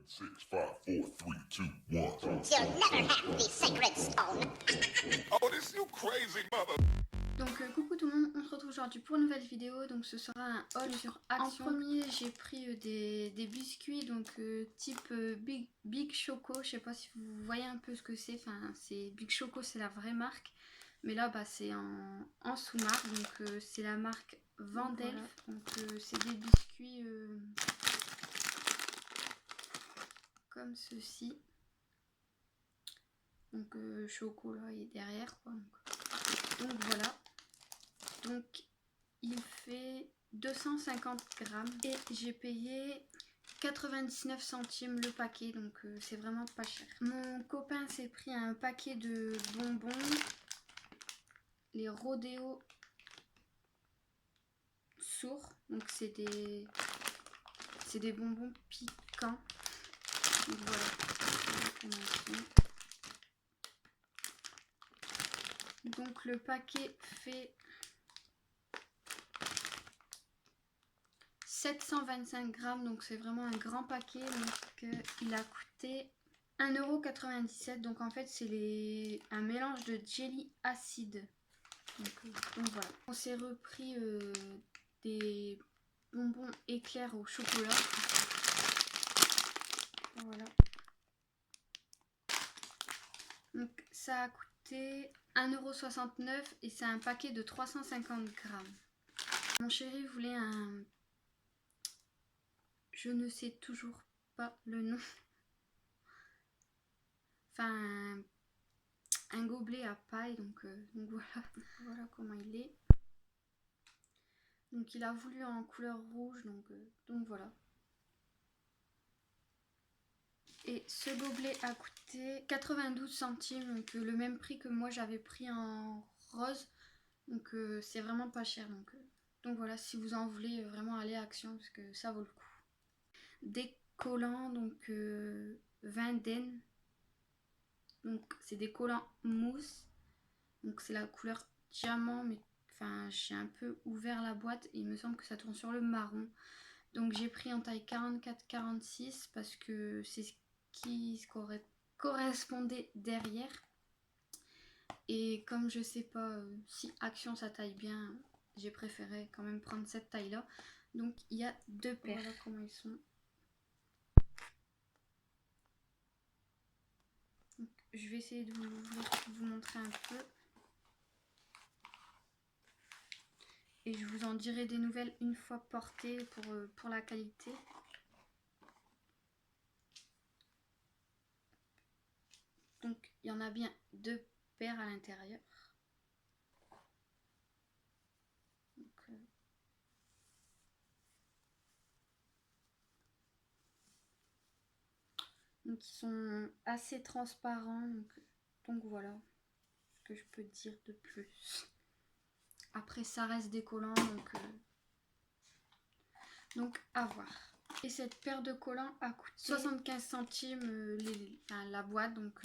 6, 5, 4, 3, 2, 1. You'll never have the sacred stone. Oh, this you crazy mother. Donc coucou tout le monde, on se retrouve aujourd'hui pour une nouvelle vidéo. Donc ce sera un haul sur Action. En premier j'ai pris des biscuits donc type Big Choco. Je sais pas si vous voyez un peu ce que c'est. Enfin c'est Big Choco, c'est la vraie marque. Mais là bah, c'est en sous-marque. Donc c'est la marque Vendelf. Voilà. Donc c'est des biscuits comme ceci. Donc chocolat est derrière quoi. Donc voilà. Donc il fait 250 grammes et j'ai payé 99 centimes le paquet, donc c'est vraiment pas cher. Mon copain s'est pris un paquet de bonbons, les Rodeo sourds, donc c'est des bonbons piquants. Donc voilà. Donc le paquet fait 725 grammes, donc c'est vraiment un grand paquet. Donc il a coûté 1,97 €. Donc en fait c'est un mélange de jelly acide. Donc voilà. On s'est repris des bonbons éclairs au chocolat. Voilà. Donc ça a coûté 1,69 € et c'est un paquet de 350 grammes. Mon chéri voulait un... Je ne sais toujours pas le nom. Enfin, un gobelet à paille, donc voilà. Voilà comment il est. Donc il a voulu en couleur rouge, donc voilà. Et ce gobelet a coûté 92 centimes, donc le même prix que moi j'avais pris en rose. Donc c'est vraiment pas cher. Donc voilà, si vous en voulez, vraiment aller à Action parce que ça vaut le coup. Des collants, donc Vinden. Donc c'est des collants mousse. Donc c'est la couleur diamant, mais enfin j'ai un peu ouvert la boîte et il me semble que ça tourne sur le marron. Donc j'ai pris en taille 44-46 parce que c'est ce qui correspondait derrière. Et comme je sais pas si Action ça taille bien, j'ai préféré quand même prendre cette taille là. Donc il y a deux paires. Voilà comment ils sont. Donc, je vais essayer de vous l'ouvrir pour vous montrer un peu. Et je vous en dirai des nouvelles une fois portées pour la qualité. Donc il y en a bien deux paires à l'intérieur. Donc ils sont assez transparents. Donc voilà ce que je peux dire de plus. Après ça reste des collants donc à voir. Et cette paire de collants a coûté 75 centimes la boîte. Donc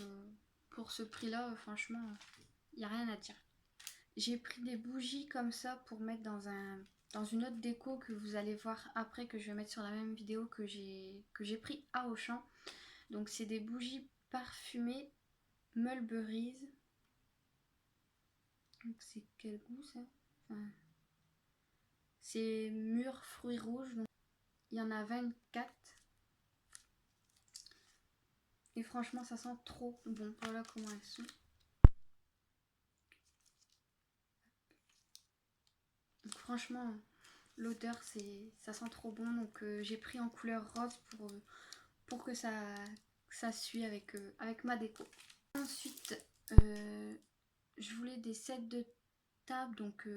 pour ce prix là franchement il n'y a rien à dire. J'ai pris des bougies comme ça pour mettre dans une autre déco que vous allez voir après, que je vais mettre sur la même vidéo que j'ai pris à Auchan. Donc c'est des bougies parfumées Mulberries. Donc c'est quel goût ça? Enfin, c'est mûr fruits rouges. Donc il y en a 24. Et franchement ça sent trop bon. Voilà comment elles sont. Donc franchement l'odeur ça sent trop bon. Donc j'ai pris en couleur rose pour que ça suit avec ma déco. Ensuite je voulais des sets de table donc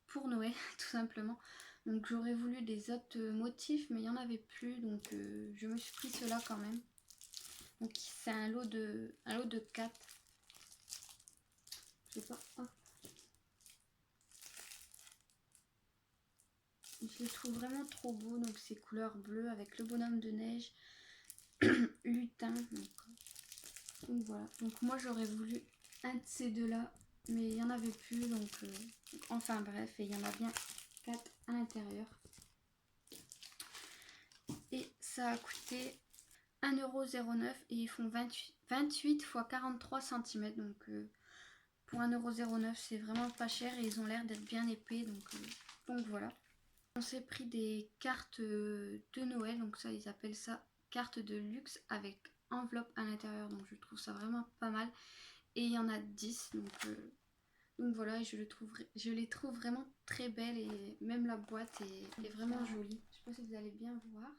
pour Noël tout simplement. Donc j'aurais voulu des autres motifs mais il n'y en avait plus, donc je me suis pris cela quand même. Donc c'est un lot de 4. Je sais pas. Oh. Je les trouve vraiment trop beaux. Donc c'est couleur bleue avec le bonhomme de neige, lutin. Donc voilà. Donc moi j'aurais voulu un de ces deux là, mais il n'y en avait plus. Donc enfin bref, et il y en a bien 4 à l'intérieur. Et ça a coûté 1,09€ et ils font 28 x 43 cm. Donc pour 1,09€, c'est vraiment pas cher et ils ont l'air d'être bien épais. Donc voilà. On s'est pris des cartes de Noël, donc ça ils appellent ça carte de luxe avec enveloppe à l'intérieur. Donc je trouve ça vraiment pas mal. Et il y en a 10, donc voilà, et je les trouve vraiment très belles et même la boîte est vraiment jolie. Je sais pas si vous allez bien voir.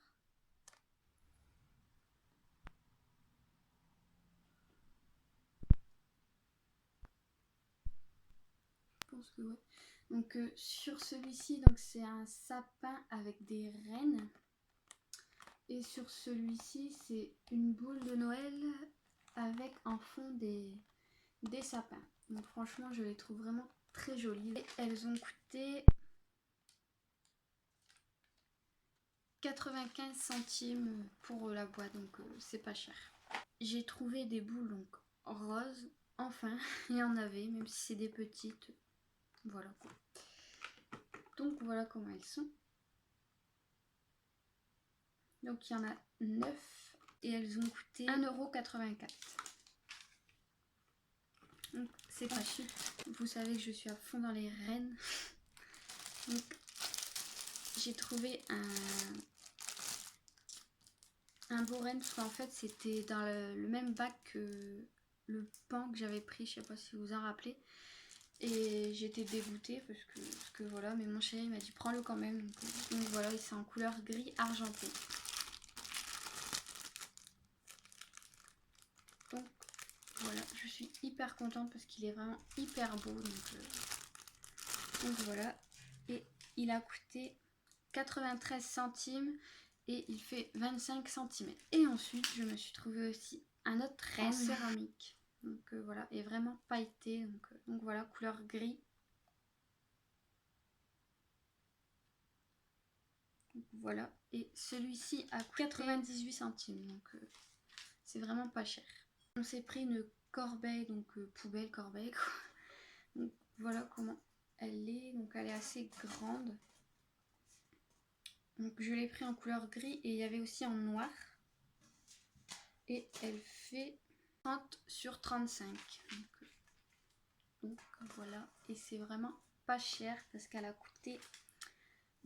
Je pense que ouais. Donc sur celui-ci, donc c'est un sapin avec des rennes. Et sur celui-ci, c'est une boule de Noël avec en fond des sapins. Donc franchement, je les trouve vraiment très jolies. Et elles ont coûté 95 centimes pour la boîte, donc c'est pas cher. J'ai trouvé des boules donc roses, enfin, il y en avait, même si c'est des petites. Voilà quoi. Donc voilà comment elles sont. Donc il y en a 9 et elles ont coûté 1,84€. Donc c'est pas cher. Vous savez que je suis à fond dans les rennes. Donc j'ai trouvé un beau renne parce qu'en fait c'était dans le même bac que le pan que j'avais pris, je sais pas si vous en rappelez. Et j'étais dégoûtée parce que voilà, mais mon chéri m'a dit prends-le quand même. Donc voilà, c'est en couleur gris argenté. Donc voilà, je suis hyper contente parce qu'il est vraiment hyper beau. Donc voilà, et il a coûté 93 centimes et il fait 25 cm. Et ensuite, je me suis trouvé aussi un autre renne en céramique. Donc voilà, et vraiment pailleté. Donc voilà, couleur gris. Donc, voilà, et celui-ci a coûté 98 centimes. Donc c'est vraiment pas cher. On s'est pris une corbeille, donc poubelle corbeille quoi. Donc voilà comment elle est. Donc elle est assez grande. Donc je l'ai pris en couleur gris et il y avait aussi en noir. Et elle fait 30 sur 35. Donc voilà. Et c'est vraiment pas cher parce qu'elle a coûté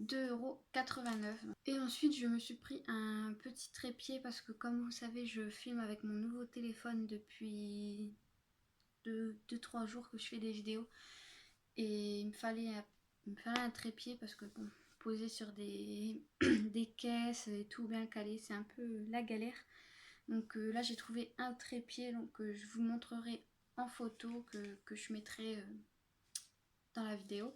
2,89€. Et ensuite je me suis pris un petit trépied parce que comme vous savez je filme avec mon nouveau téléphone depuis 2-3 jours que je fais des vidéos. Et il me fallait un trépied parce que bon, poser sur des caisses et tout bien calé, c'est un peu la galère. Donc là j'ai trouvé un trépied, donc je vous montrerai en photo que je mettrai dans la vidéo.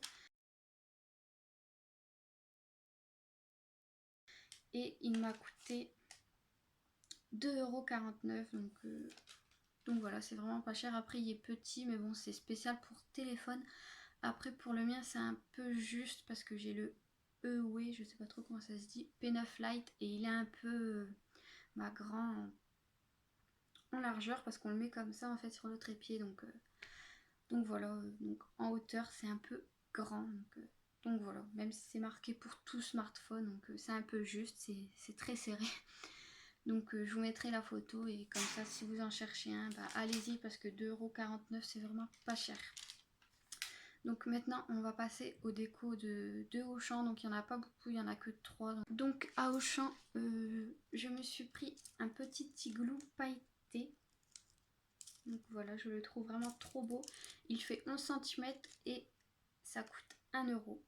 Et il m'a coûté 2,49€. Donc voilà, c'est vraiment pas cher. Après il est petit mais bon c'est spécial pour téléphone. Après pour le mien c'est un peu juste parce que j'ai le EWE, je sais pas trop comment ça se dit, P9 Lite, et il est un peu grand en largeur parce qu'on le met comme ça en fait sur le trépied. Donc voilà, donc en hauteur c'est un peu grand. Donc voilà, même si c'est marqué pour tout smartphone, donc c'est un peu juste, c'est très serré. Donc je vous mettrai la photo et comme ça si vous en cherchez un, bah, allez-y parce que 2,49€ c'est vraiment pas cher. Donc maintenant on va passer aux décos de Auchan. Donc il n'y en a pas beaucoup, il n'y en a que 3. Donc à Auchan je me suis pris un petit igloo pailleté. Donc voilà, je le trouve vraiment trop beau. Il fait 11 cm et ça coûte 1€.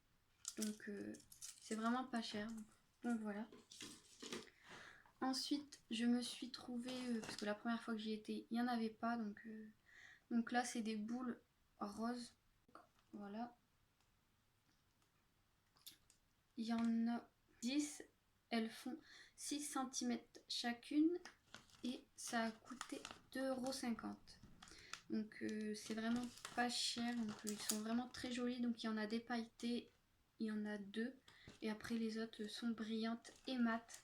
Donc c'est vraiment pas cher. Donc voilà. Ensuite je me suis trouvé, parce que la première fois que j'y étais il n'y en avait pas. Donc là c'est des boules roses. Voilà. Il y en a 10. Elles font 6 cm chacune. Et ça a coûté 2,50€. Donc c'est vraiment pas cher. Donc ils sont vraiment très jolis. Donc il y en a des pailletés. Il y en a 2. Et après les autres sont brillantes et mates.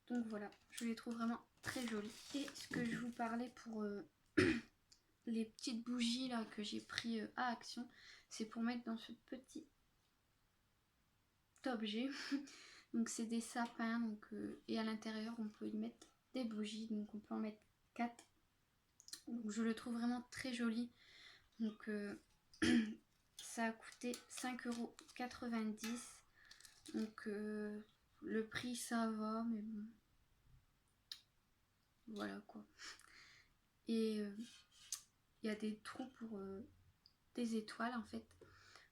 Donc voilà. Je les trouve vraiment très jolies. Et ce que je vous parlais pour les petites bougies là que j'ai pris à Action. C'est pour mettre dans ce petit objet. Donc c'est des sapins, donc, et à l'intérieur on peut y mettre des bougies, donc on peut en mettre 4. Donc je le trouve vraiment très joli. Donc ça a coûté 5,90 €. Donc le prix ça va, mais bon. Voilà quoi. Et il y a des trous pour des étoiles en fait.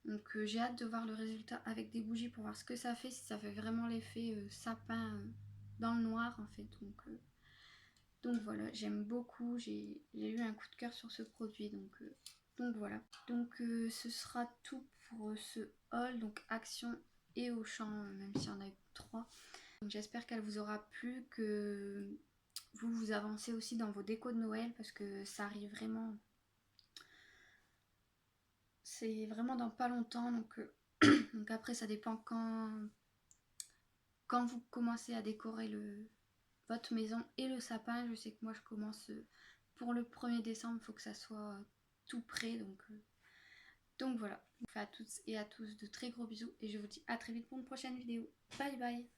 Donc j'ai hâte de voir le résultat avec des bougies pour voir ce que ça fait, si ça fait vraiment l'effet sapin dans le noir en fait. Donc voilà, j'aime beaucoup, j'ai eu un coup de cœur sur ce produit, donc voilà. Donc ce sera tout pour ce haul, donc Action et Auchan, même s'il y en a eu 3. Donc j'espère qu'elle vous aura plu, que vous avancez aussi dans vos décos de Noël, parce que ça arrive vraiment. C'est vraiment dans pas longtemps, donc après ça dépend quand vous commencez à décorer votre maison et le sapin. Je sais que moi je commence pour le 1er décembre, il faut que ça soit tout prêt, donc voilà. Je vous fais à toutes et à tous de très gros bisous et je vous dis à très vite pour une prochaine vidéo. Bye bye.